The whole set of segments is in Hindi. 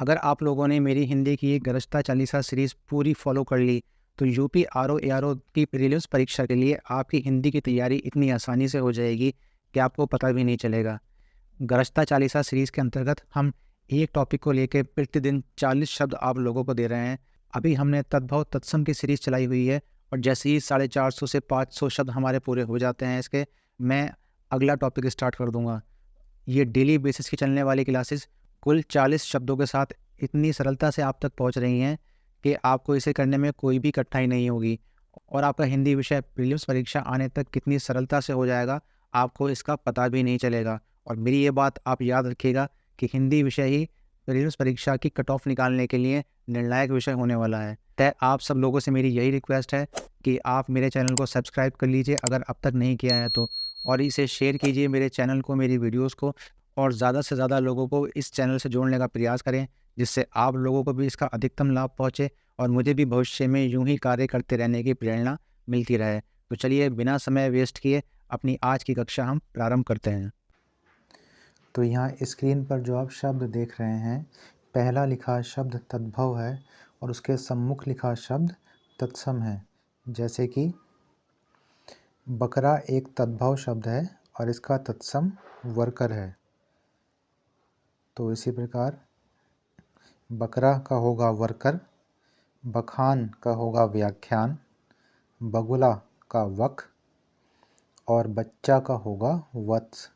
अगर आप लोगों ने मेरी हिंदी की ये गरजता चालीसा सीरीज़ पूरी फॉलो कर ली, तो यूपी आरओ एआरओ की प्रीलिम्स परीक्षा के लिए आपकी हिंदी की तैयारी इतनी आसानी से हो जाएगी कि आपको पता भी नहीं चलेगा। गरजता चालीसा सीरीज़ के अंतर्गत हम एक टॉपिक को लेकर प्रतिदिन 40 शब्द आप लोगों को दे रहे हैं। अभी हमने तद्भव तत्सम की सीरीज़ चलाई हुई है और जैसे ही 450 से 500 शब्द हमारे पूरे हो जाते हैं इसके, मैं अगला टॉपिक स्टार्ट कर दूंगा। ये डेली बेसिस की चलने वाली क्लासेस कुल 40 शब्दों के साथ इतनी सरलता से आप तक पहुंच रही हैं कि आपको इसे करने में कोई भी कठिनाई नहीं होगी और आपका हिंदी विषय प्रीलिम्स परीक्षा आने तक कितनी सरलता से हो जाएगा, आपको इसका पता भी नहीं चलेगा। और मेरी ये बात आप याद रखिएगा कि हिंदी विषय ही प्रीलिम्स परीक्षा की कट ऑफ निकालने के लिए निर्णायक विषय होने वाला है। तय आप सब लोगों से मेरी यही रिक्वेस्ट है कि आप मेरे चैनल को सब्सक्राइब कर लीजिए अगर अब तक नहीं किया है तो, और इसे शेयर कीजिए मेरे चैनल को, मेरी वीडियोस को, और ज़्यादा से ज़्यादा लोगों को इस चैनल से जोड़ने का प्रयास करें, जिससे आप लोगों को भी इसका अधिकतम लाभ पहुँचे और मुझे भी भविष्य में यूं ही कार्य करते रहने की प्रेरणा मिलती रहे। तो चलिए बिना समय वेस्ट किए अपनी आज की कक्षा हम प्रारंभ करते हैं। तो यहाँ स्क्रीन पर जो आप शब्द देख रहे हैं, पहला लिखा शब्द तद्भव है और उसके सम्मुख लिखा शब्द तत्सम है। जैसे कि बकरा एक तद्भव शब्द है और इसका तत्सम वर्कर है। तो इसी प्रकार बकरा का होगा वर्कर, बखान का होगा व्याख्यान, बगुला का वक और बच्चा का होगा वत्स।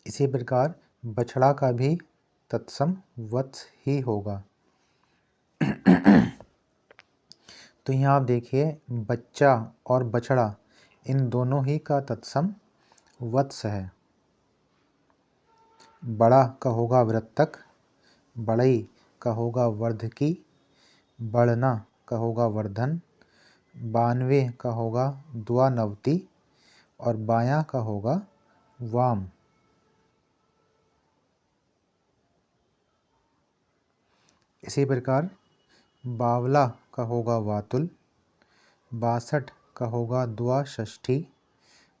इसी प्रकार बछड़ा का भी तत्सम वत्स ही होगा। तो यहाँ आप देखिए, बच्चा और बछड़ा इन दोनों ही का तत्सम वत्स है। बड़ा का होगा वृत्तक, बड़ई का होगा वर्धकी, बढ़ना का होगा वर्धन, बानवे का होगा द्वानवती और बायां का होगा वाम। इसी प्रकार बावला का होगा वातुल, बासठ का होगा द्वाषष्ठी,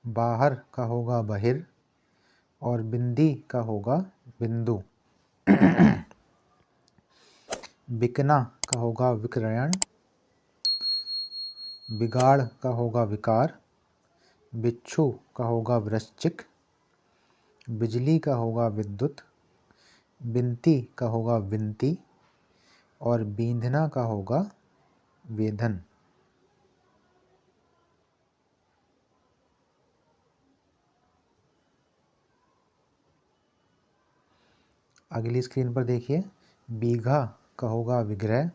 बाहर का होगा बहिर और बिंदी का होगा बिंदु। बिकना का होगा विक्रयण, बिगाड़ का होगा विकार, बिच्छू का होगा वृश्चिक, बिजली का होगा विद्युत, बिनती का होगा विनती और बींधना का होगा वेधन। अगली स्क्रीन पर देखिए, बीघा का होगा विग्रह,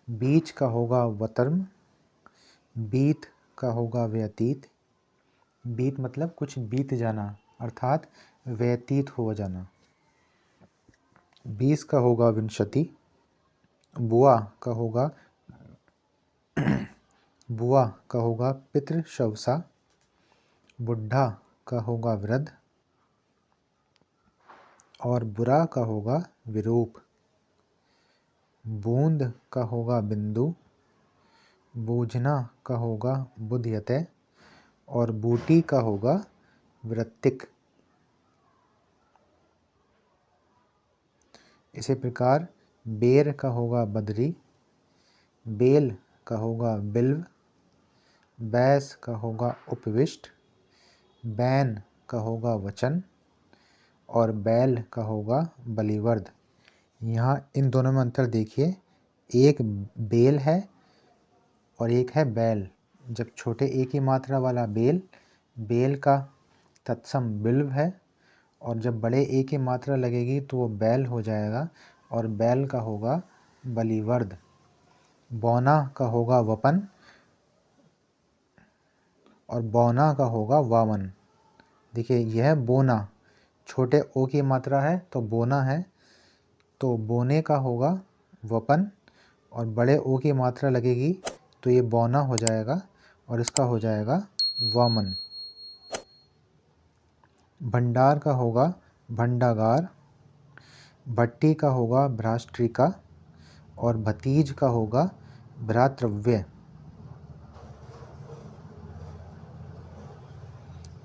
बीच का होगा वतर्म, बीत का होगा व्यतीत। बीत मतलब कुछ बीत जाना, अर्थात व्यतीत हो जाना। 20 का होगा विंशति, बुआ का होगा बुआ का होगा पितृ शवसा, बुढ़ा का होगा वृद्ध और बुरा का होगा विरूप। बूंद का होगा बिंदु, बूझना का होगा बुध्यते और बूटी का होगा वृत्तिक। इसी प्रकार बेर का होगा बदरी, बेल का होगा बिल्व, बैस का होगा उपविष्ट, बैन का होगा वचन और बैल का होगा बलिवर्द। यहाँ इन दोनों में अंतर देखिए, एक बेल है और एक है बैल। जब छोटे ए की मात्रा वाला बेल, बेल का तत्सम बिल्व है और जब बड़े ए की मात्रा लगेगी तो वो बैल हो जाएगा और बैल का होगा बलिवर्द। बौना का होगा वपन और बौना का होगा वामन। देखिए यह बोना, छोटे ओ की मात्रा है तो बोना है, तो बोने का होगा वपन और बड़े ओ की मात्रा लगेगी तो ये बौना हो जाएगा और इसका हो जाएगा वामन। भंडार का होगा भंडागार, भट्टी का होगा भ्राष्ट्रिका और भतीज का होगा भ्रातृव्य।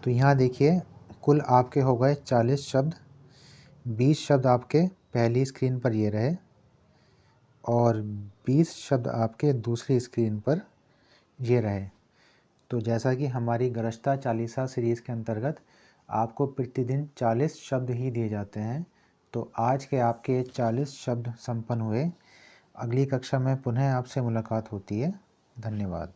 तो यहाँ देखिए, कुल आपके हो गए 40 शब्द, 20 शब्द आपके पहली स्क्रीन पर ये रहे और 20 शब्द आपके दूसरी स्क्रीन पर ये रहे। तो जैसा कि हमारी गरजता चालीसा सीरीज़ के अंतर्गत आपको प्रतिदिन 40 शब्द ही दिए जाते हैं, तो आज के आपके 40 शब्द संपन्न हुए। अगली कक्षा में पुनः आपसे मुलाकात होती है। धन्यवाद।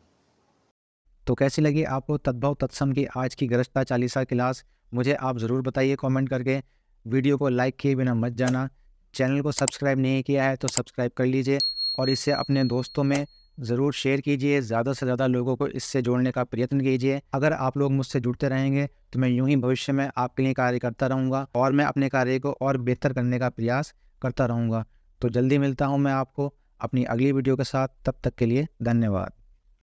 तो कैसी लगी आपको तद्भव तत्सम की आज की गरजता चालीसा क्लास? मुझे आप ज़रूर बताइए कमेंट करके। वीडियो को लाइक किए बिना मत जाना। चैनल को सब्सक्राइब नहीं किया है तो सब्सक्राइब कर लीजिए और इसे अपने दोस्तों में ज़रूर शेयर कीजिए। ज़्यादा से ज़्यादा लोगों को इससे जोड़ने का प्रयत्न कीजिए। अगर आप लोग मुझसे जुड़ते रहेंगे तो मैं यूं ही भविष्य में आपके लिए कार्य करता रहूँगा और मैं अपने कार्य को और बेहतर करने का प्रयास करता रहूँगा। तो जल्दी मिलता हूँ मैं आपको अपनी अगली वीडियो के साथ। तब तक के लिए धन्यवाद।